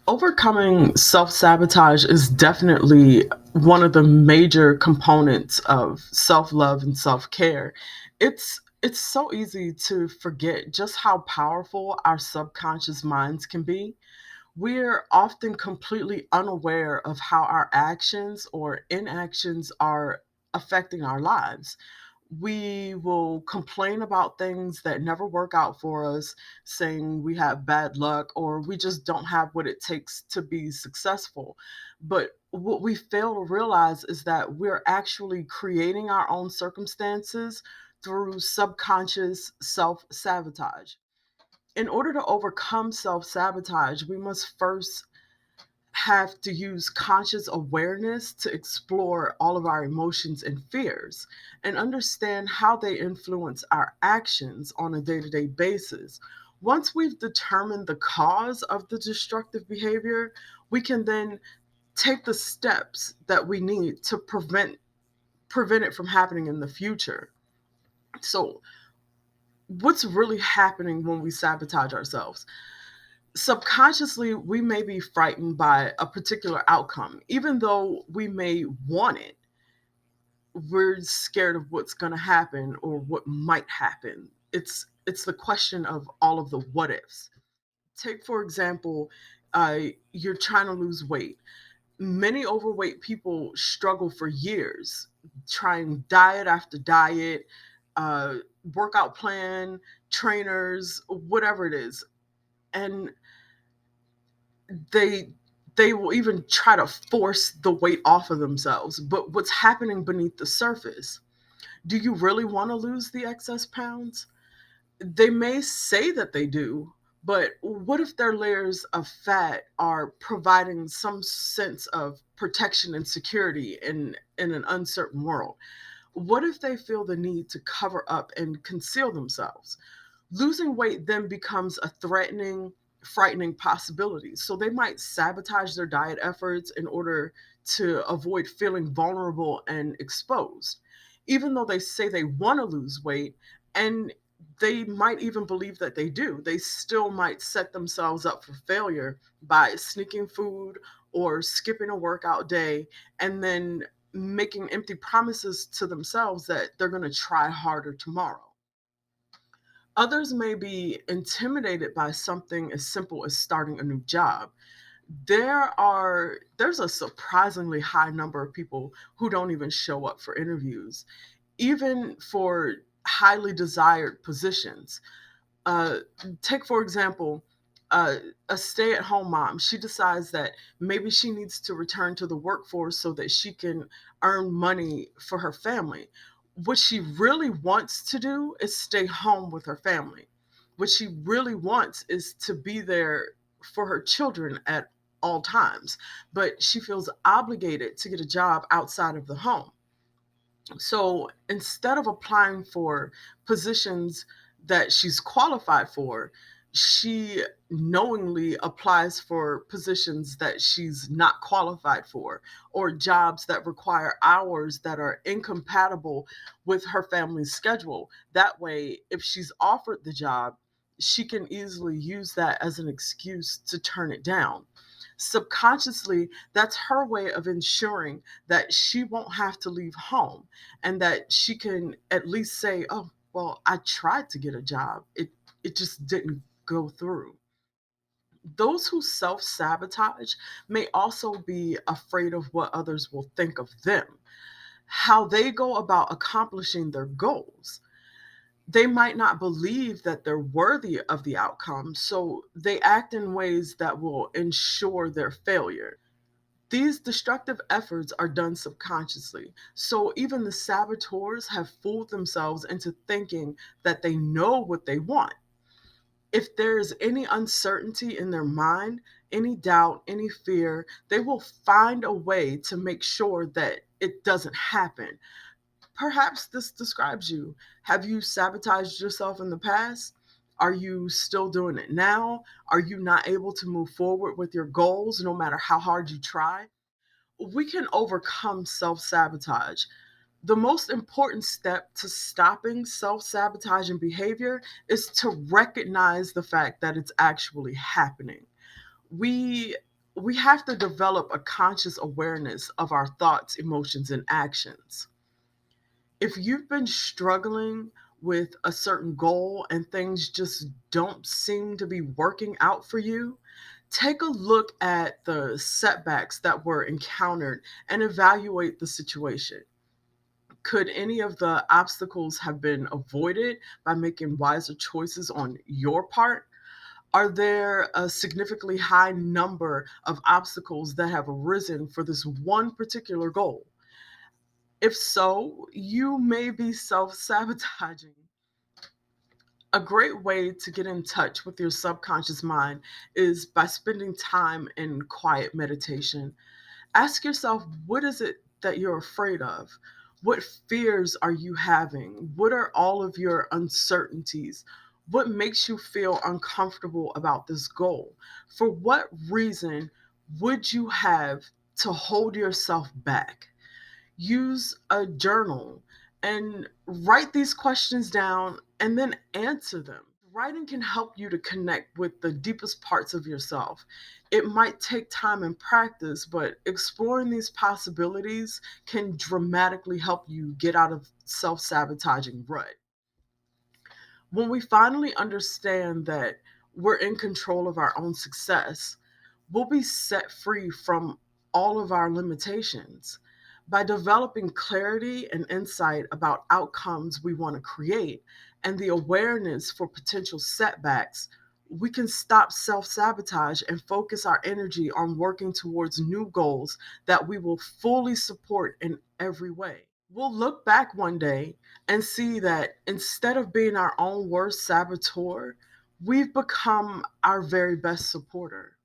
Overcoming self-sabotage is definitely one of the major components of self-love and self-care. It's so easy to forget just how powerful our subconscious minds can be. We're often completely unaware of how our actions or inactions are affecting our lives. We will complain about things that never work out for us, saying we have bad luck or we just don't have what it takes to be successful. But what we fail to realize is that we're actually creating our own circumstances through subconscious self sabotage. In order to overcome self sabotage, we must first have to use conscious awareness to explore all of our emotions and fears and understand how they influence our actions on a day to day basis. Once we've determined the cause of the destructive behavior, we can then take the steps that we need to prevent it from happening in the future. So, what's really happening when we sabotage ourselves? Subconsciously, we may be frightened by a particular outcome. Even though we may want it, we're scared of what's going to happen or what might happen. It's the question of all of the what ifs. Take, for example, you're trying to lose weight. Many overweight people struggle for years trying diet after diet, uh, workout plan, trainers, whatever it is. And they they will even try to force the weight off of themselves. But what's happening beneath the surface? Do you really want to lose the excess pounds? They may say that they do, but what if their layers of fat are providing some sense of protection and security in an uncertain world? What if they feel the need to cover up and conceal themselves? Losing weight then becomes a threatening, frightening possibility. So they might sabotage their diet efforts in order to avoid feeling vulnerable and exposed. Even though they say they want to lose weight, and they might even believe that they do, they still might set themselves up for failure by sneaking food or skipping a workout day and then making empty promises to themselves that they're going to try harder tomorrow. Others may be intimidated by something as simple as starting a new job. There's a surprisingly high number of people who don't even show up for interviews, even for highly desired positions. Uh, Take, for example, uh, a stay at home mom. She decides that maybe she needs to return to the workforce so that she can earn money for her family. What she really wants to do is stay home with her family. What she really wants is to be there for her children at all times, but she feels obligated to get a job outside of the home. So instead of applying for positions that she's qualified for, she knowingly applies for positions that she's not qualified for or jobs that require hours that are incompatible with her family's schedule. That way, if she's offered the job, she can easily use that as an excuse to turn it down. Subconsciously, that's her way of ensuring that she won't have to leave home and that she can at least say, "Oh, well, I tried to get a job. It just didn't go through." Those who self-sabotage may also be afraid of what others will think of them, how they go about accomplishing their goals. They might not believe that they're worthy of the outcome, so they act in ways that will ensure their failure. These destructive efforts are done subconsciously, so even the saboteurs have fooled themselves into thinking that they know what they want. If there is any uncertainty in their mind, any doubt, any fear, they will find a way to make sure that it doesn't happen. Perhaps this describes you. Have you sabotaged yourself in the past? Are you still doing it now? Are you not able to move forward with your goals no matter how hard you try? We can overcome self sabotage. The most important step to stopping self sabotaging behavior is to recognize the fact that it's actually happening. We We have to develop a conscious awareness of our thoughts, emotions, and actions. If you've been struggling with a certain goal and things just don't seem to be working out for you, take a look at the setbacks that were encountered and evaluate the situation. Could any of the obstacles have been avoided by making wiser choices on your part? Are there a significantly high number of obstacles that have arisen for this one particular goal? If so, you may be self sabotaging. A great way to get in touch with your subconscious mind is by spending time in quiet meditation. Ask yourself, what is it that you're afraid of? What fears are you having? What are all of your uncertainties? What makes you feel uncomfortable about this goal? For what reason would you have to hold yourself back? Use a journal and write these questions down and then answer them. Writing can help you to connect with the deepest parts of yourself. It might take time and practice, but exploring these possibilities can dramatically help you get out of self sabotaging rut. When we finally understand that we're in control of our own success, we'll be set free from all of our limitations. By developing clarity and insight about outcomes we want to create and the awareness for potential setbacks, we can stop self sabotage and focus our energy on working towards new goals that we will fully support in every way. We'll look back one day and see that instead of being our own worst saboteur, we've become our very best supporter.